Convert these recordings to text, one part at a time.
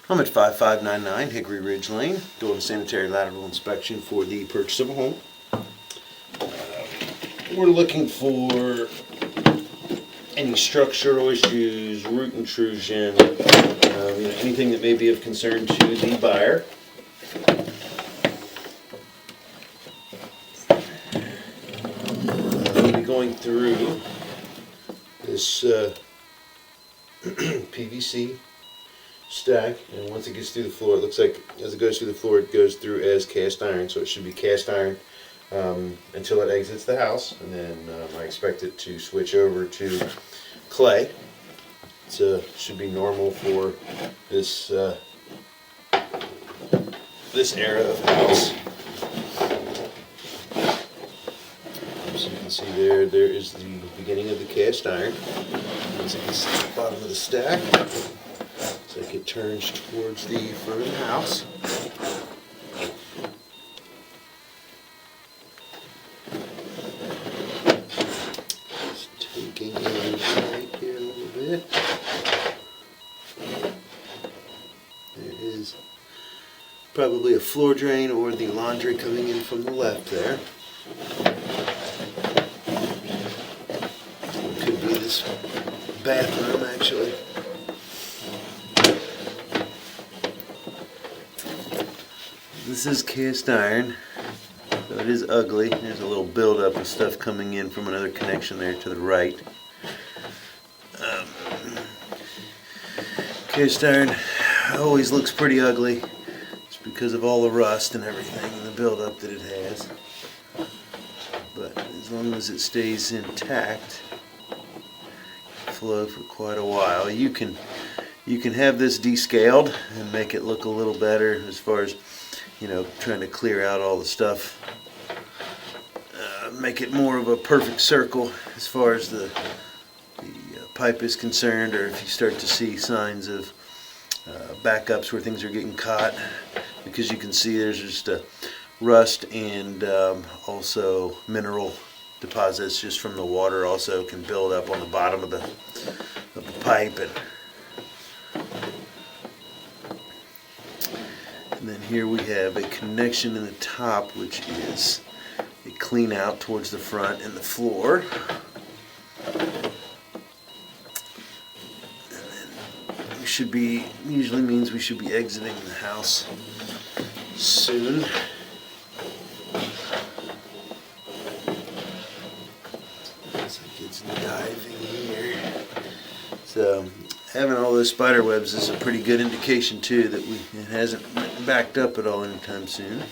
I'm at 5599 Hickory Ridge Lane, doing a sanitary lateral inspection for the purchase of a home. We're looking for any structural issues, root intrusion, anything that may be of concern to the buyer. We'll be going through this PVC stack, and once it gets through the floor, it looks like as it goes through the floor, it goes through as cast iron, so it should be cast iron until it exits the house, and then I expect it to switch over to clay. It should be normal for this this era of house. So you can see there is the beginning of the cast iron. Once it gets to the bottom of the stack, it's like it turns towards the front of the house. Just taking in right here a little bit. There is probably a floor drain or the laundry coming in from the left there. It could be this bathroom actually. This is cast iron, so it is ugly. There's a little buildup of stuff coming in from another connection there to the right. Cast iron always looks pretty ugly. It's because of all the rust and everything and the buildup that it has. But as long as it stays intact, flow for quite a while. You can have this descaled and make it look a little better as far as trying to clear out all the stuff, make it more of a perfect circle as far as the pipe is concerned, or if you start to see signs of backups where things are getting caught, because you can see there's just rust and also mineral deposits just from the water also can build up on the bottom of the pipe. And then here we have a connection in the top, which is a clean out towards the front and the floor. And then we should be, usually means we should be exiting the house soon. Looks like it's diving here. So having all those spider webs is a pretty good indication too that it hasn't backed up at all anytime soon.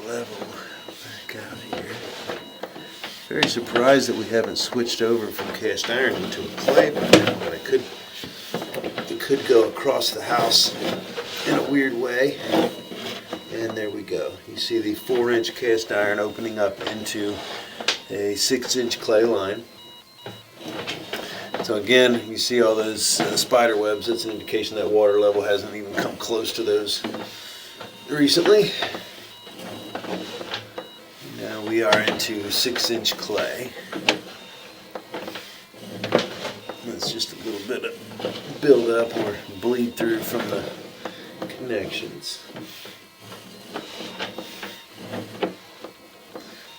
Level back out here. Very surprised that we haven't switched over from cast iron into a clay by now, but it could go across the house in a weird way. And there we go. You see the 4-inch cast iron opening up into a 6-inch clay line. So again, you see all those spider webs. That's an indication that water level hasn't even come close to those recently. Now we are into 6-inch clay. That's just a little bit of build up or bleed through from the connections.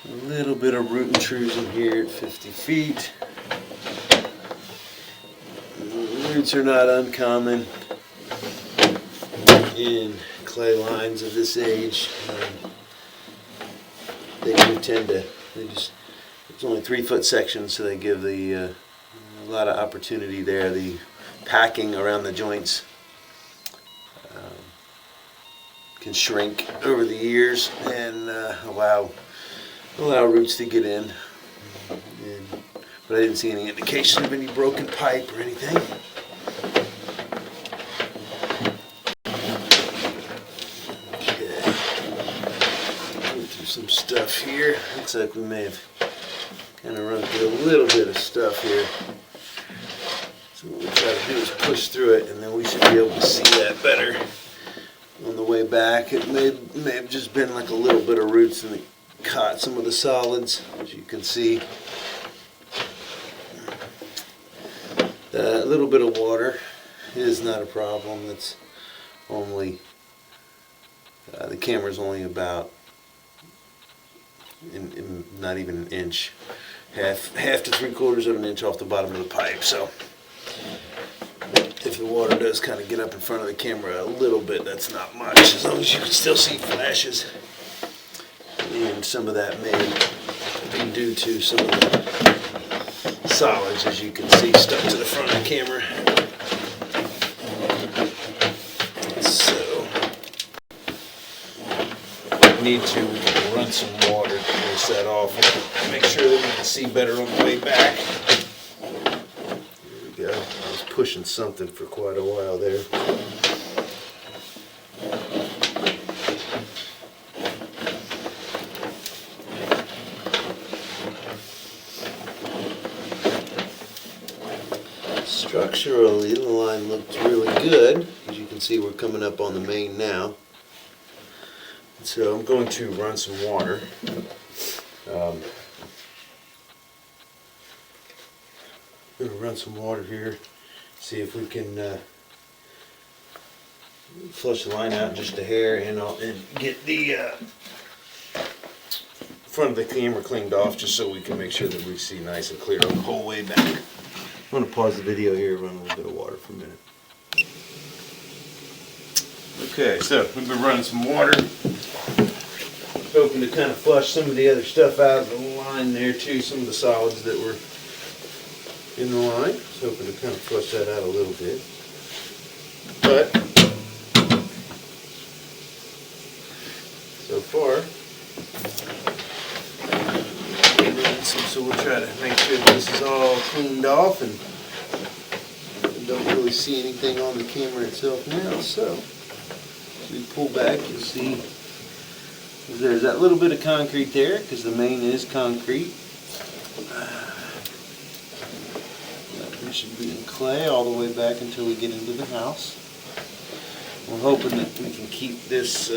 A little bit of root intrusion here at 50 feet. Roots are not uncommon in clay lines of this age. They do tend to, it's only 3-foot sections, so they give a lot of opportunity there. The packing around the joints can shrink over the years and allow roots to get in. But I didn't see any indication of any broken pipe or anything. Some stuff here. Looks like we may have kind of run through a little bit of stuff here. So what we'll try to do is push through it, and then we should be able to see that better. On the way back, it may have just been like a little bit of roots and it caught some of the solids, as you can see. A little bit of water is not a problem. It's only the camera's only about not even an inch, half to 3/4 of an inch off the bottom of the pipe. So if the water does kind of get up in front of the camera a little bit, that's not much, as long as you can still see flashes. And some of that may be due to some of the solids, as you can see, stuck to the front of the camera. So we can run some water to rinse that off and make sure that we can see better on the way back. There we go. I was pushing something for quite a while there. Structurally, the line looks really good. As you can see, we're coming up on the main now. So I'm going to run some water. I'm going to run some water here, see if we can flush the line out just a hair, and get the front of the camera cleaned off, just so we can make sure that we see nice and clear the whole way back. I'm going to pause the video here and run a little bit of water for a minute. Okay, so we've been running some water, hoping to kind of flush some of the other stuff out of the line there too, some of the solids that were in the line. Hoping to kind of flush that out a little bit. But so far, so we'll try to make sure that this is all cleaned off, and don't really see anything on the camera itself now. So as we pull back, you'll see there's that little bit of concrete there, because the main is concrete. That should be in clay all the way back until we get into the house. We're hoping that we can keep this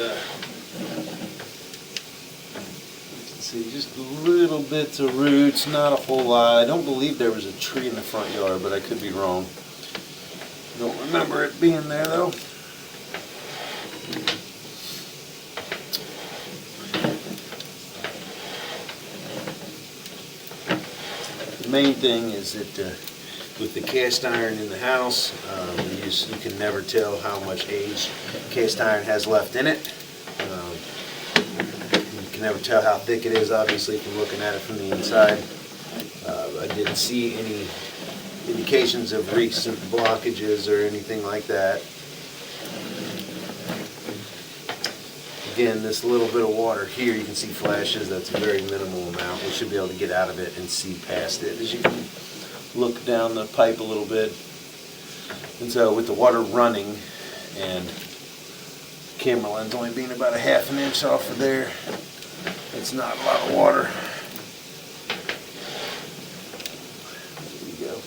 see, just little bits of roots, not a whole lot. I don't believe there was a tree in the front yard, but I could be wrong. Don't remember it being there though. The main thing is that with the cast iron in the house, you can never tell how much age cast iron has left in it. Never tell how thick it is, obviously, from looking at it from the inside. I didn't see any indications of recent blockages or anything like that. Again, this little bit of water here, you can see flashes. That's a very minimal amount. We should be able to get out of it and see past it, as you can look down the pipe a little bit. And so with the water running and camera lens only being about a half an inch off of there, it's not a lot of water. There we go.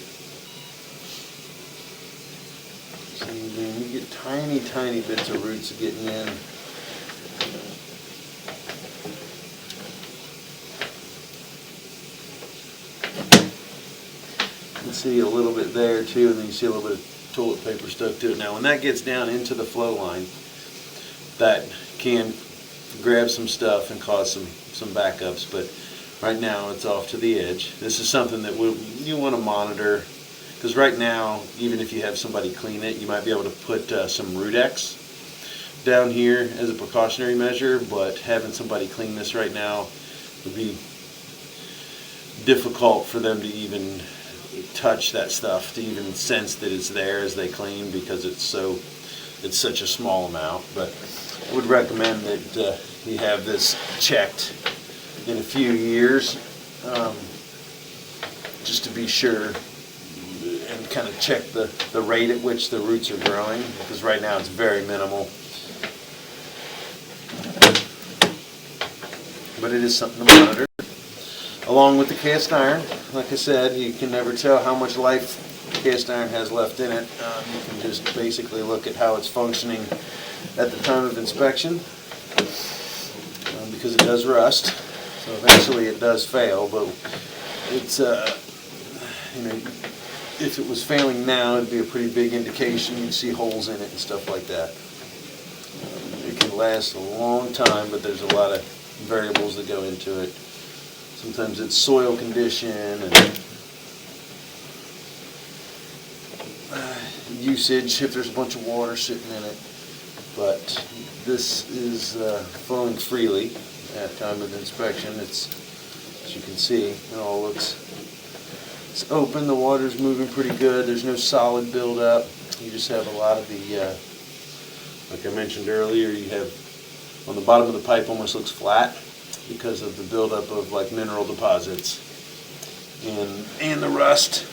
See, then you get tiny bits of roots getting in. You can see a little bit there too, and then you see a little bit of toilet paper stuck to it. Now when that gets down into the flow line, that can grab some stuff and cause some backups, but right now it's off to the edge. This is something that you want to monitor, because right now, even if you have somebody clean it, you might be able to put some Rudex down here as a precautionary measure, but having somebody clean this right now would be difficult for them to even touch that stuff, to even sense that it's there as they clean, because it's such a small amount. But I would recommend that you have this checked in a few years, just to be sure, and kind of check the rate at which the roots are growing, because right now it's very minimal. But it is something to monitor. A along with the cast iron. Like I said, you can never tell how much life cast iron has left in it. You can just basically look at how it's functioning at the time of inspection, because it does rust. So eventually it does fail, but it's if it was failing now, it'd be a pretty big indication. You'd see holes in it and stuff like that. It can last a long time, but there's a lot of variables that go into it. Sometimes it's soil condition and usage, if there's a bunch of water sitting in it. But this is flowing freely at time of inspection. It's, as you can see, it all looks, it's open, the water's moving pretty good, there's no solid buildup. You just have a lot of the, like I mentioned earlier, you have on the bottom of the pipe almost looks flat because of the buildup of like mineral deposits and the rust.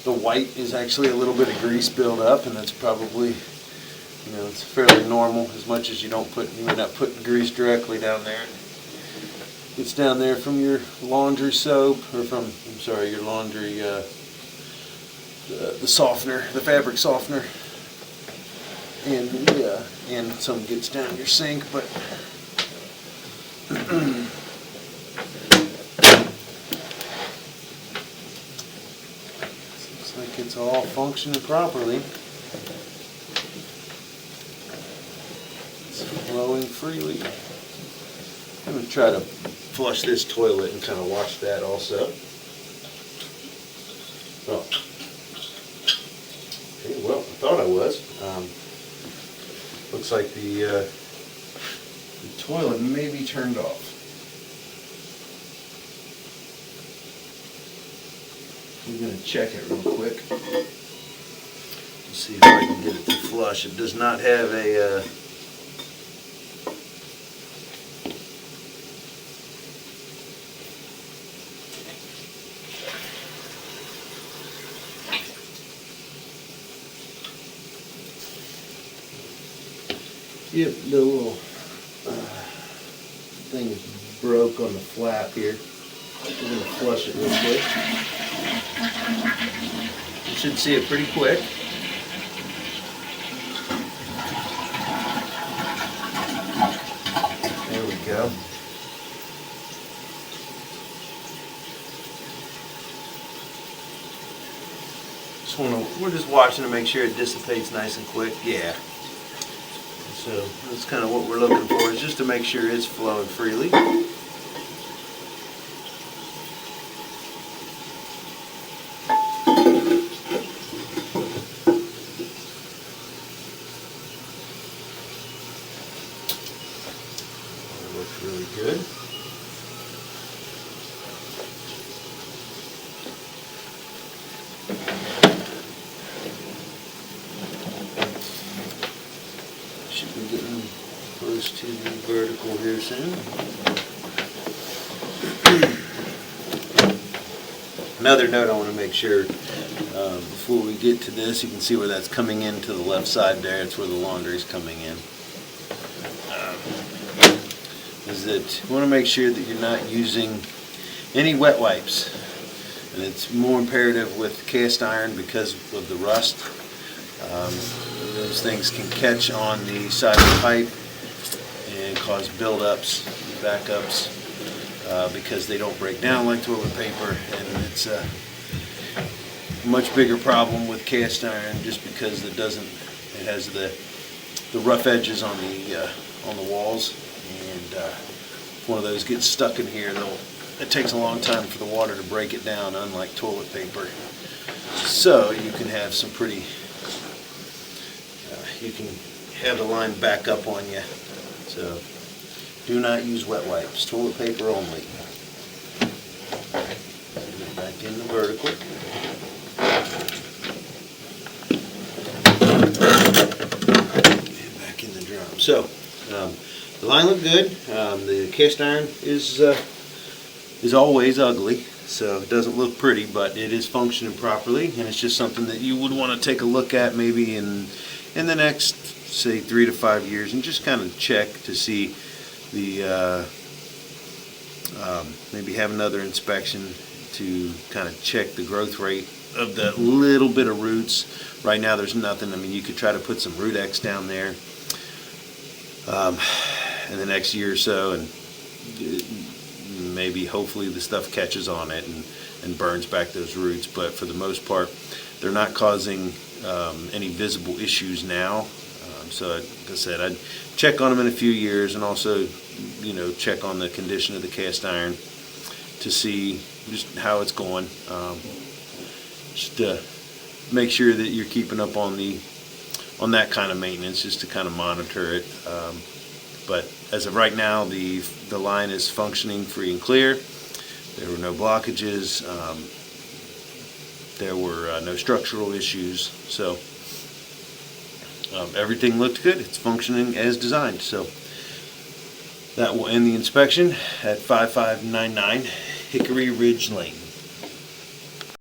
The white is actually a little bit of grease buildup, and that's probably, it's fairly normal. As much as you may not put grease directly down there. It's down there from your laundry soap, or from, your laundry, the softener, the fabric softener, and some gets down your sink, but looks like it's all functioning properly. It's flowing freely. I'm going to try to flush this toilet and kind of watch that also. Oh. Okay, well, I thought I was. Looks like the toilet may be turned off. I'm going to check it real quick. Let's see if I can get it to flush. It does not have a Yep, the little thing is broke on the flap here. We're going to flush it real quick. You should see it pretty quick. There we go. We're just watching to make sure it dissipates nice and quick. Yeah. So that's kind of what we're looking for, is just to make sure it's flowing freely. That looks really good. Should be getting close to the vertical here soon. Another note I want to make sure before we get to this, you can see where that's coming into the left side there. It's where the laundry is coming in. Is that you want to make sure that you're not using any wet wipes, and it's more imperative with cast iron because of the rust. Those things can catch on the side of the pipe and cause buildups, backups, because they don't break down like toilet paper, and it's a much bigger problem with cast iron just because it has the rough edges on the walls, and if one of those gets stuck in here, it takes a long time for the water to break it down, unlike toilet paper. So you can have some pretty you can have the line back up on you. So do not use wet wipes, toilet paper only. Back in the vertical. And back in the drum. So the line looked good. The cast iron is always ugly, so it doesn't look pretty, but it is functioning properly, and it's just something that you would want to take a look at maybe in the next, say, 3 to 5 years, and just kind of check to see the maybe have another inspection to kind of check the growth rate of that little bit of roots. Right now there's nothing. I mean, you could try to put some root X down there in the next year or so, and maybe hopefully the stuff catches on it and burns back those roots. But for the most part, they're not causing any visible issues now. So like I said, I'd check on them in a few years, and also, you know, check on the condition of the cast iron to see just how it's going. Just to make sure that you're keeping up on that kind of maintenance, just to kind of monitor it. But as of right now, the line is functioning free and clear. There were no blockages. There were no structural issues. So everything looked good. It's functioning as designed. So that will end the inspection at 5599 Hickory Ridge Lane.